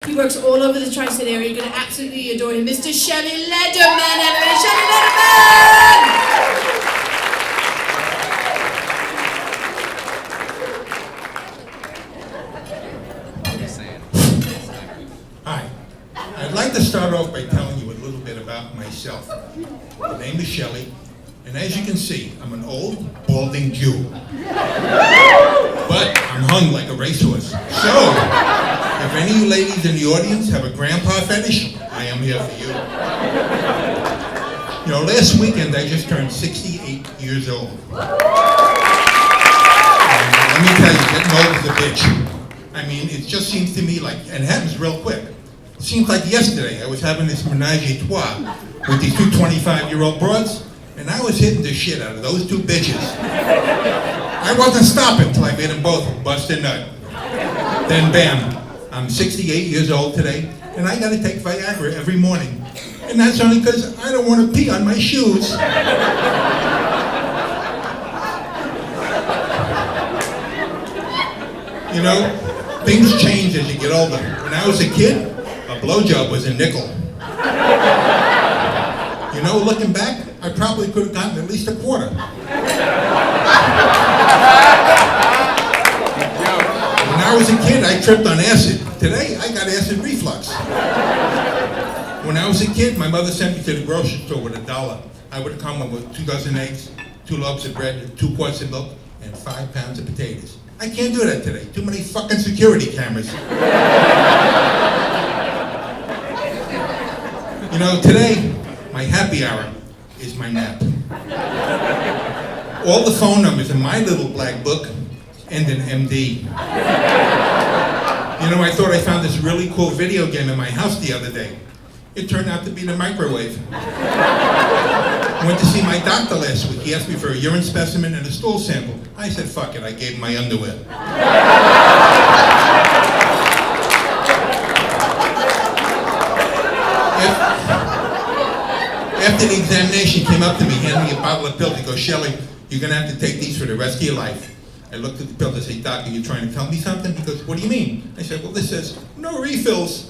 He works all over the tri-state area. You're going to absolutely adore him. Mr. Shelly Lederman, everybody. Shelly Lederman! Hi. I'd like to start off by telling you a little bit about myself. My name is Shelly, and as you can see, I'm an old, balding Jew. But I'm hung like a racehorse. So, if any of you ladies in the audience have a grandpa fetish, I am here for you. You know, last weekend I just turned 68 years old. And let me tell you, getting old is a bitch. I mean, it just seems to me like, and it happens real quick. It seems like yesterday I was having this menage a trois with these two 25-year-old broads, and I was hitting the shit out of those two bitches. I wasn't stopping till I made them both bust a nut. Then bam, I'm 68 years old today, and I gotta take Viagra every morning. And that's only because I don't want to pee on my shoes. You know, things change as you get older. When I was a kid, a blowjob was a nickel. You know, looking back, I probably could have gotten at least a quarter. When I was a kid, I tripped on acid. Today, I got acid reflux. When I was a kid, my mother sent me to the grocery store with $1. I would come home with 2 dozen eggs, 2 loaves of bread, 2 quarts of milk, and 5 pounds of potatoes. I can't do that today. Too many fucking security cameras. You know, today, my happy hour is my nap. All the phone numbers in my little black book end in MD. You know, I thought I found this really cool video game in my house the other day. It turned out to be the microwave. I went to see my doctor last week. He asked me for a urine specimen and a stool sample. I said, fuck it, I gave him my underwear. After the examination, he came up to me, handed me a bottle of pills. He goes, Shelly, you're gonna have to take these for the rest of your life. I looked at the pill and said, Doc, are you trying to tell me something? He goes, what do you mean? I said, well, this says, no refills.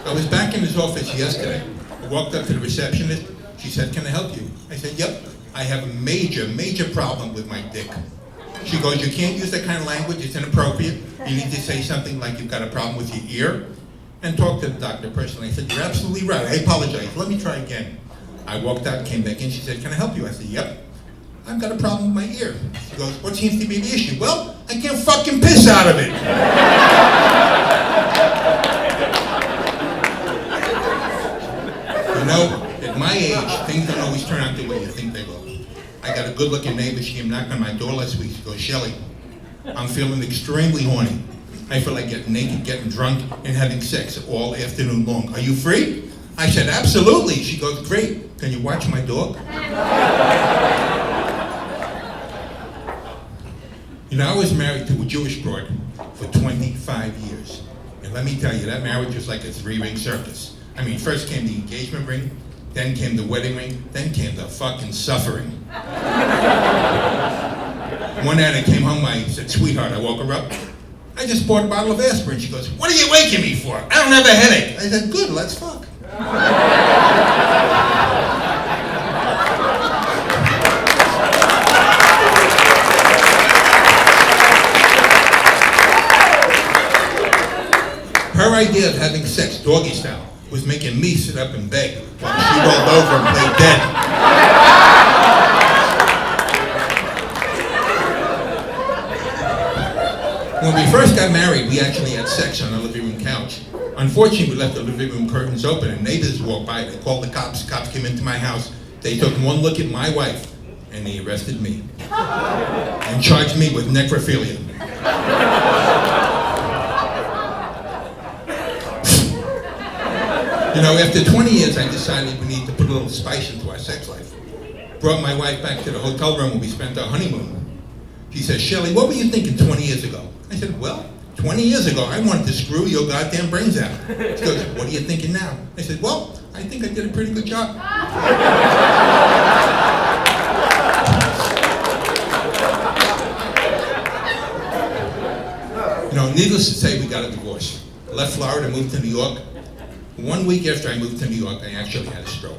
I was back in his office yesterday. I walked up to the receptionist. She said, can I help you? I said, yep, I have a major problem with my dick. She goes, you can't use that kind of language, it's inappropriate. You need to say something like you've got a problem with your ear, and talk to the doctor personally. I said, you're absolutely right, I apologize, let me try again. I walked out, came back in, she said, can I help you? I said, yep, I've got a problem with my ear. She goes, what seems to be the issue? Well, I can't fucking piss out of it. You know, at my age, things don't always turn out the way you think they will. I got a good-looking neighbor. She came knocking on my door last week. She goes, Shelly, I'm feeling extremely horny. I feel like getting naked, getting drunk, and having sex all afternoon long. Are you free? I said, absolutely. She goes, great. Can you watch my dog? You know, I was married to a Jewish broad for 25 years. And let me tell you, that marriage was like a 3-ring circus. I mean, first came the engagement ring, then came the wedding ring, then came the fucking suffering. One night I came home, I said, sweetheart, I woke her up. I just bought a bottle of aspirin. She goes, what are you waking me for? I don't have a headache. I said, good, let's fuck. Her idea of having sex doggy style was making me sit up and beg while she rolled over and played dead. When we first got married, we actually had sex on the living room couch. Unfortunately, we left the living room curtains open and neighbors walked by. They called the cops. Cops came into my house. They took one look at my wife and they arrested me and charged me with necrophilia. You know, after 20 years, I decided we need to put a little spice into our sex life. Brought my wife back to the hotel room where we spent our honeymoon. She says, Shelly, what were you thinking 20 years ago? I said, well, 20 years ago, I wanted to screw your goddamn brains out. She goes, what are you thinking now? I said, well, I think I did a pretty good job. You know, needless to say, we got a divorce. I left Florida, moved to New York. 1 week after I moved to New York, I actually had a stroke.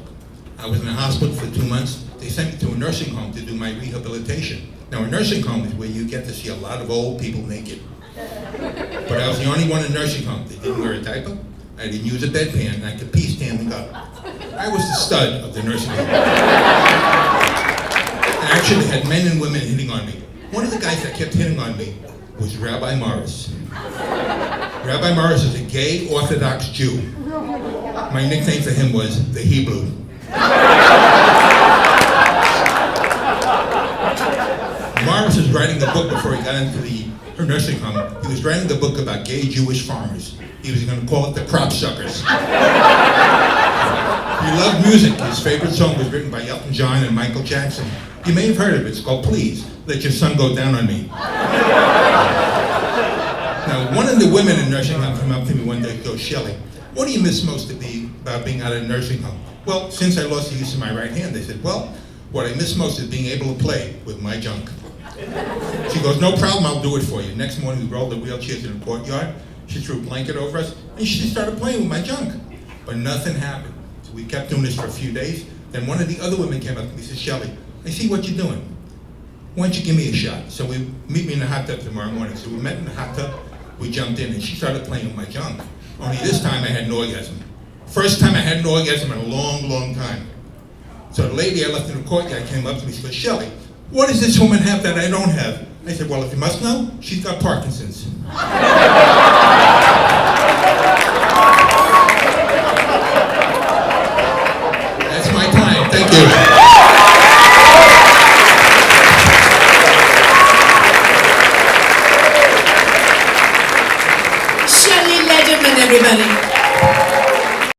I was in the hospital for 2 months. They sent me to a nursing home to do my rehabilitation. Now, a nursing home is where you get to see a lot of old people naked. But I was the only one in a nursing home that didn't wear a diaper, I didn't use a bedpan, and I could pee standing up. I was the stud of the nursing home. I actually had men and women hitting on me. One of the guys that kept hitting on me was Rabbi Morris. Rabbi Morris is a gay Orthodox Jew. My nickname for him was the Hebrew. Morris was writing a book before he got into her nursing home. He was writing a book about gay Jewish farmers. He was going to call it The Crop Suckers. He loved music. His favorite song was written by Elton John and Michael Jackson. You may have heard of it. It's called Please Let Your Son Go Down on Me. Now, one of the women in nursing home came up to me one day and goes, Shelly, what do you miss most about being out of a nursing home? Well, since I lost the use of my right hand, I said, well, what I miss most is being able to play with my junk. She goes, no problem, I'll do it for you. Next morning, we rolled the wheelchairs in the courtyard. She threw a blanket over us, and she started playing with my junk. But nothing happened. So we kept doing this for a few days. Then one of the other women came up to me and said, Shelly, I see what you're doing. Why don't you give me a shot? So we meet me in the hot tub tomorrow morning. So we met in the hot tub, we jumped in, and she started playing with my junk. Only this time I had an orgasm. First time I had an orgasm in a long, long time. So the lady I left in the courtyard came up to me and said, Shelly, what does this woman have that I don't have? I said, well, if you must know, she's got Parkinson's. That's my time. Thank you. Shelly Lederman, everybody.